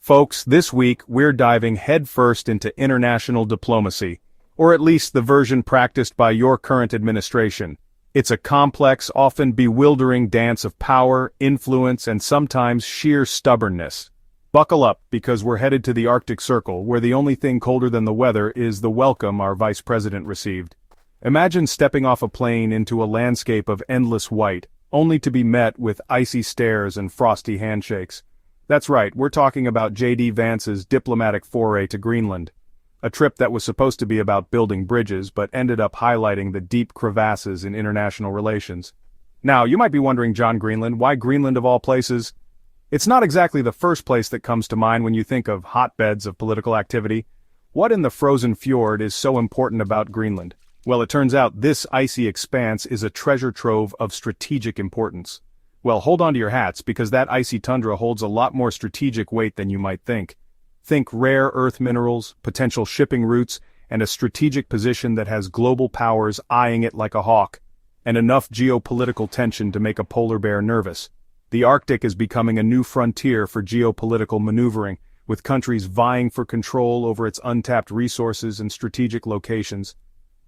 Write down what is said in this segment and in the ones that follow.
Folks, this week we're diving headfirst into international diplomacy, or at least the version practiced by your current administration. It's a complex, often bewildering dance of power, influence, and sometimes sheer stubbornness. Buckle up, because we're headed to the Arctic Circle, where the only thing colder than the weather is the welcome our vice president received. Imagine stepping off a plane into a landscape of endless white, only to be met with icy stares and frosty handshakes. That's right, we're talking about J.D. Vance's diplomatic foray to Greenland. A trip that was supposed to be about building bridges but ended up highlighting the deep crevasses in international relations. Now, you might be wondering, John, Greenland, why Greenland of all places? It's not exactly the first place that comes to mind when you think of hotbeds of political activity. What in the frozen fjord is so important about Greenland? Well, it turns out this icy expanse is a treasure trove of strategic importance. Well, hold on to your hats, because that icy tundra holds a lot more strategic weight than you might think. Think rare earth minerals, potential shipping routes, and a strategic position that has global powers eyeing it like a hawk, and enough geopolitical tension to make a polar bear nervous. The Arctic is becoming a new frontier for geopolitical maneuvering, with countries vying for control over its untapped resources and strategic locations.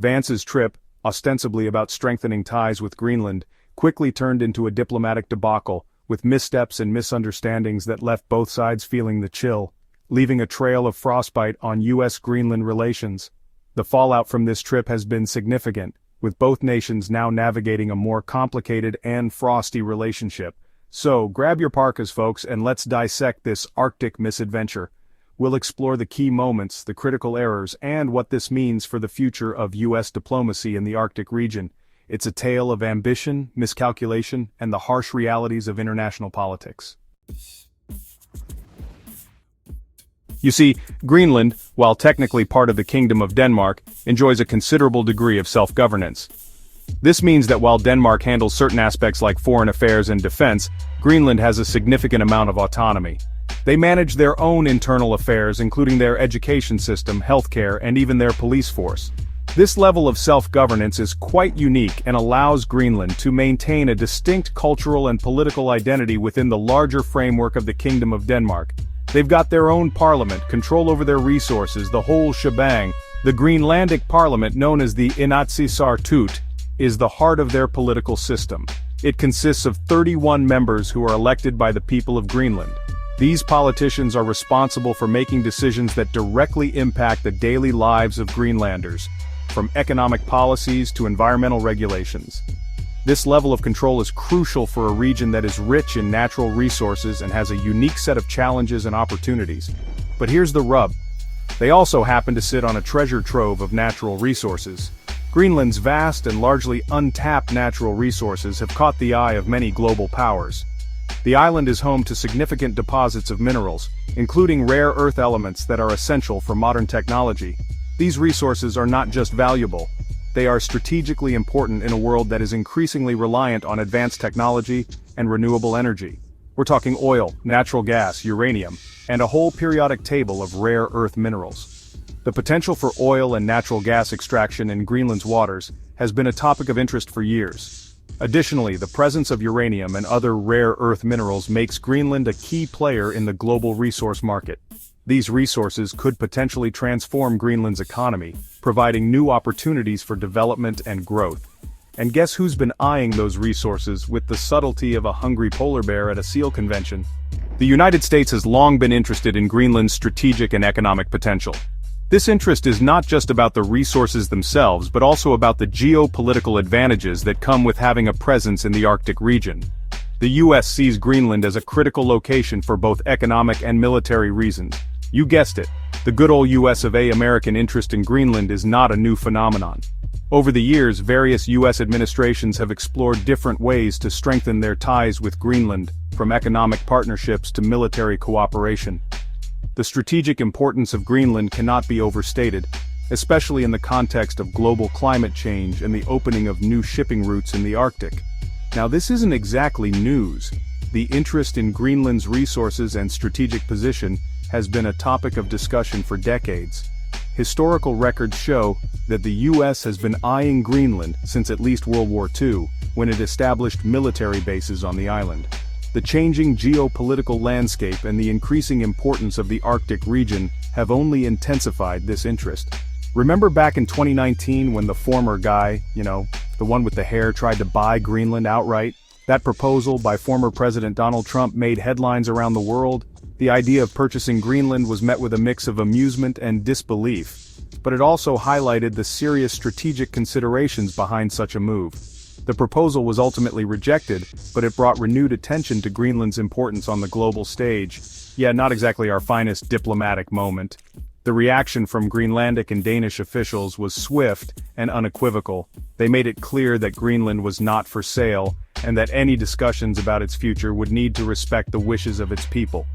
Vance's trip, ostensibly about strengthening ties with Greenland, quickly turned into a diplomatic debacle, with missteps and misunderstandings that left both sides feeling the chill, leaving a trail of frostbite on U.S. Greenland relations. The fallout from this trip has been significant, with both nations now navigating a more complicated and frosty relationship. So, grab your parkas, folks, and let's dissect this Arctic misadventure. We'll explore the key moments, the critical errors, and what this means for the future of U.S. diplomacy in the Arctic region. It's a tale of ambition, miscalculation, and the harsh realities of international politics. You see, Greenland, while technically part of the Kingdom of Denmark, enjoys a considerable degree of self-governance. This means that while Denmark handles certain aspects like foreign affairs and defense, Greenland has a significant amount of autonomy. They manage their own internal affairs, including their education system, healthcare, and even their police force. This level of self-governance is quite unique and allows Greenland to maintain a distinct cultural and political identity within the larger framework of the Kingdom of Denmark. They've got their own parliament, control over their resources, the whole shebang. The Greenlandic parliament, known as the Inatsisartut, is the heart of their political system. It consists of 31 members who are elected by the people of Greenland. These politicians are responsible for making decisions that directly impact the daily lives of Greenlanders, from economic policies to environmental regulations. This level of control is crucial for a region that is rich in natural resources and has a unique set of challenges and opportunities. But here's the rub. They also happen to sit on a treasure trove of natural resources. Greenland's vast and largely untapped natural resources have caught the eye of many global powers. The island is home to significant deposits of minerals, including rare earth elements that are essential for modern technology. These resources are not just valuable. They are strategically important in a world that is increasingly reliant on advanced technology and renewable energy. We're talking oil, natural gas, uranium, and a whole periodic table of rare earth minerals. The potential for oil and natural gas extraction in Greenland's waters has been a topic of interest for years. Additionally, the presence of uranium and other rare earth minerals makes Greenland a key player in the global resource market. These resources could potentially transform Greenland's economy, providing new opportunities for development and growth. And guess who's been eyeing those resources with the subtlety of a hungry polar bear at a seal convention? The United States has long been interested in Greenland's strategic and economic potential. This interest is not just about the resources themselves, but also about the geopolitical advantages that come with having a presence in the Arctic region. The U.S. sees Greenland as a critical location for both economic and military reasons. You guessed it, the good old US of A American interest in Greenland is not a new phenomenon. Over the years, various U.S. administrations have explored different ways to strengthen their ties with Greenland, from economic partnerships to military cooperation. The strategic importance of Greenland cannot be overstated, especially in the context of global climate change and the opening of new shipping routes in the Arctic. Now, this isn't exactly news. The interest in Greenland's resources and strategic position has been a topic of discussion for decades. Historical records show that the U.S. has been eyeing Greenland since at least World War II, when it established military bases on the island. The changing geopolitical landscape and the increasing importance of the Arctic region have only intensified this interest. Remember back in 2019 when the former guy, the one with the hair, tried to buy Greenland outright? That proposal by former President Donald Trump made headlines around the world. The idea of purchasing Greenland was met with a mix of amusement and disbelief, but it also highlighted the serious strategic considerations behind such a move. The proposal was ultimately rejected, but it brought renewed attention to Greenland's importance on the global stage. Yeah, not exactly our finest diplomatic moment. The reaction from Greenlandic and Danish officials was swift and unequivocal. They made it clear that Greenland was not for sale, and that any discussions about its future would need to respect the wishes of its people.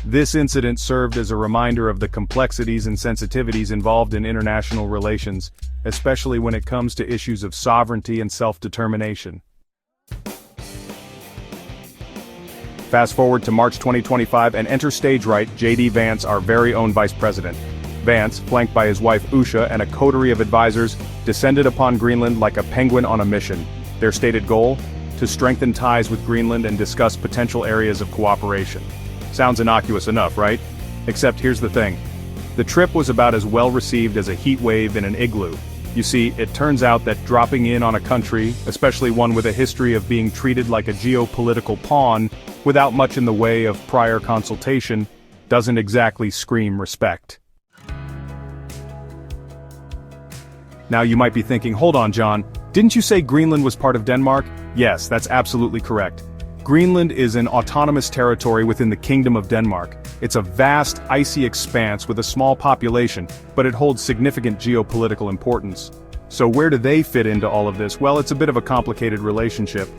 This incident served as a reminder of the complexities and sensitivities involved in international relations, especially when it comes to issues of sovereignty and self-determination. Fast forward to March 2025 and enter stage right J.D. Vance, our very own vice president. Vance, flanked by his wife Usha and a coterie of advisors, descended upon Greenland like a penguin on a mission. Their stated goal? To strengthen ties with Greenland and discuss potential areas of cooperation. Sounds innocuous enough, right? Except here's the thing. The trip was about as well received as a heat wave in an igloo. You see, it turns out that dropping in on a country, especially one with a history of being treated like a geopolitical pawn, without much in the way of prior consultation, doesn't exactly scream respect. Now you might be thinking, hold on John, didn't you say Greenland was part of Denmark? Yes, that's absolutely correct. Greenland is an autonomous territory within the Kingdom of Denmark. It's a vast, icy expanse with a small population, but it holds significant geopolitical importance. So where do they fit into all of this? Well, it's a bit of a complicated relationship.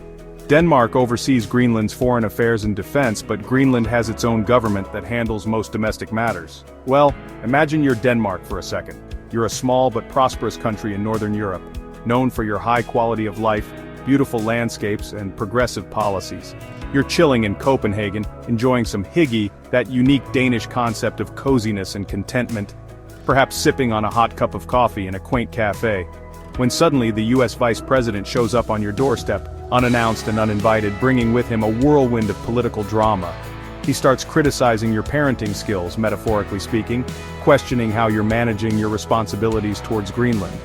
Denmark oversees Greenland's foreign affairs and defense, but Greenland has its own government that handles most domestic matters. Well, imagine you're Denmark for a second. You're a small but prosperous country in Northern Europe, known for your high quality of life, beautiful landscapes, and progressive policies. You're chilling in Copenhagen, enjoying some hygge, that unique Danish concept of coziness and contentment, perhaps sipping on a hot cup of coffee in a quaint cafe, when suddenly the U.S. Vice President shows up on your doorstep, unannounced and uninvited, bringing with him a whirlwind of political drama. He starts criticizing your parenting skills, metaphorically speaking, questioning how you're managing your responsibilities towards Greenland.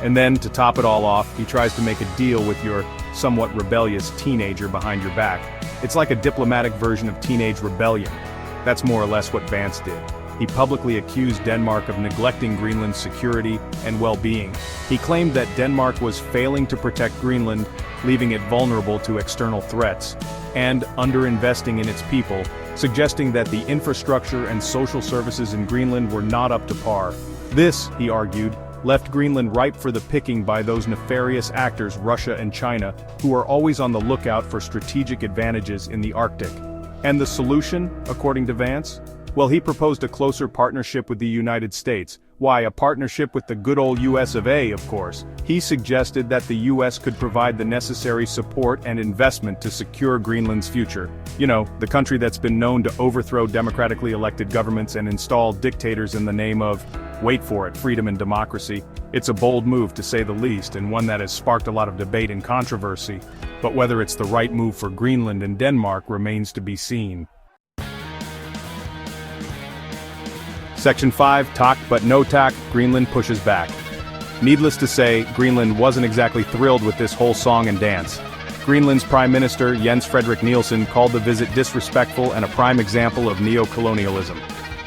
And then, to top it all off, he tries to make a deal with your somewhat rebellious teenager behind your back. It's like a diplomatic version of teenage rebellion. That's more or less what Vance did. He publicly accused Denmark of neglecting Greenland's security and well-being. He claimed that Denmark was failing to protect Greenland, leaving it vulnerable to external threats, and underinvesting in its people, suggesting that the infrastructure and social services in Greenland were not up to par. This, he argued, left Greenland ripe for the picking by those nefarious actors Russia and China, who are always on the lookout for strategic advantages in the Arctic. And the solution, according to Vance? Well, he proposed a closer partnership with the United States. Why, a partnership with the good old US of A, of course. He suggested that the US could provide the necessary support and investment to secure Greenland's future. You know, the country that's been known to overthrow democratically elected governments and install dictators in the name of, wait for it, freedom and democracy. It's a bold move to say the least, and one that has sparked a lot of debate and controversy. But whether it's the right move for Greenland and Denmark remains to be seen. Section 5, talk but no tack, Greenland pushes back. Needless to say, Greenland wasn't exactly thrilled with this whole song and dance. Greenland's Prime Minister, Jens Frederik Nielsen, called the visit disrespectful and a prime example of neo-colonialism.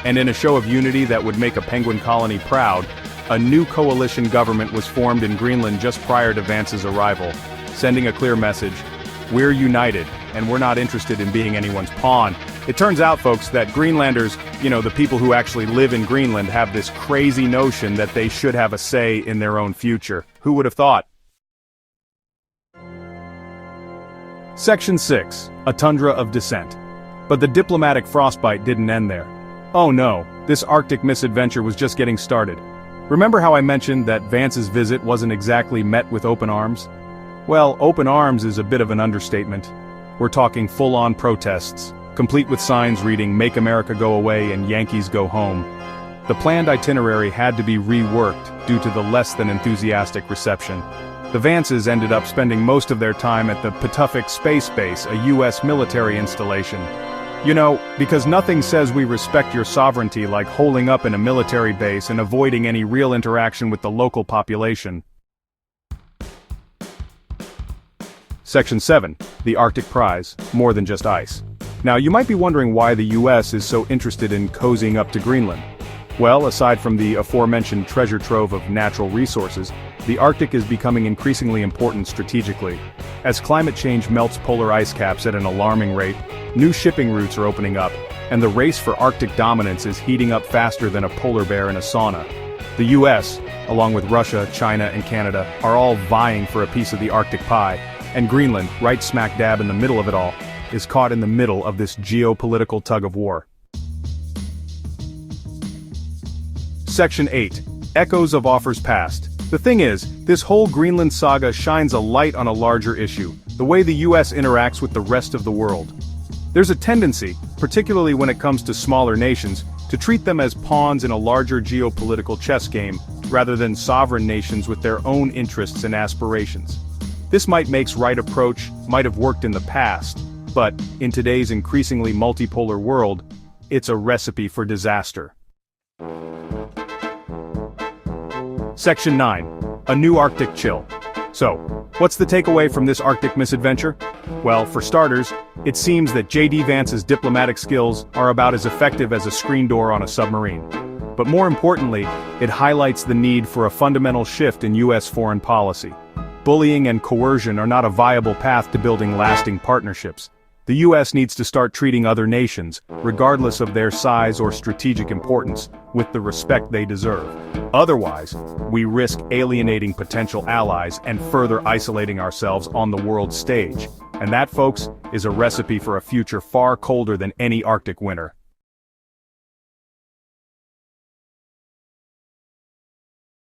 And in a show of unity that would make a penguin colony proud, a new coalition government was formed in Greenland just prior to Vance's arrival, sending a clear message: we're united, and we're not interested in being anyone's pawn. It turns out, folks, that Greenlanders, the people who actually live in Greenland, have this crazy notion that they should have a say in their own future. Who would have thought? Section 6, a tundra of dissent. But the diplomatic frostbite didn't end there. Oh no, this Arctic misadventure was just getting started. Remember how I mentioned that Vance's visit wasn't exactly met with open arms? Well, open arms is a bit of an understatement. We're talking full-on protests, complete with signs reading "Make America Go Away" and "Yankees Go Home." The planned itinerary had to be reworked due to the less than enthusiastic reception. The Vances ended up spending most of their time at the Patuxent Space Base, a U.S. military installation. You know, because nothing says we respect your sovereignty like holing up in a military base and avoiding any real interaction with the local population. Section 7. The Arctic Prize, more than just ice. Now you might be wondering why the US is so interested in cozying up to Greenland. Well, aside from the aforementioned treasure trove of natural resources, the Arctic is becoming increasingly important strategically. As climate change melts polar ice caps at an alarming rate, new shipping routes are opening up, and the race for Arctic dominance is heating up faster than a polar bear in a sauna. The US, along with Russia, China, and Canada, are all vying for a piece of the Arctic pie, and Greenland, right smack dab in the middle of it all, is caught in the middle of this geopolitical tug-of-war. Section 8. Echoes of Offers Past. The thing is, this whole Greenland saga shines a light on a larger issue, the way the US interacts with the rest of the world. There's a tendency, particularly when it comes to smaller nations, to treat them as pawns in a larger geopolitical chess game, rather than sovereign nations with their own interests and aspirations. This might-makes right approach might have worked in the past, but, in today's increasingly multipolar world, it's a recipe for disaster. Section 9. A new Arctic chill. So, what's the takeaway from this Arctic misadventure? Well, for starters, it seems that J.D. Vance's diplomatic skills are about as effective as a screen door on a submarine. But more importantly, it highlights the need for a fundamental shift in U.S. foreign policy. Bullying and coercion are not a viable path to building lasting partnerships. The U.S. needs to start treating other nations, regardless of their size or strategic importance, with the respect they deserve. Otherwise, we risk alienating potential allies and further isolating ourselves on the world stage. And that, folks, is a recipe for a future far colder than any Arctic winter.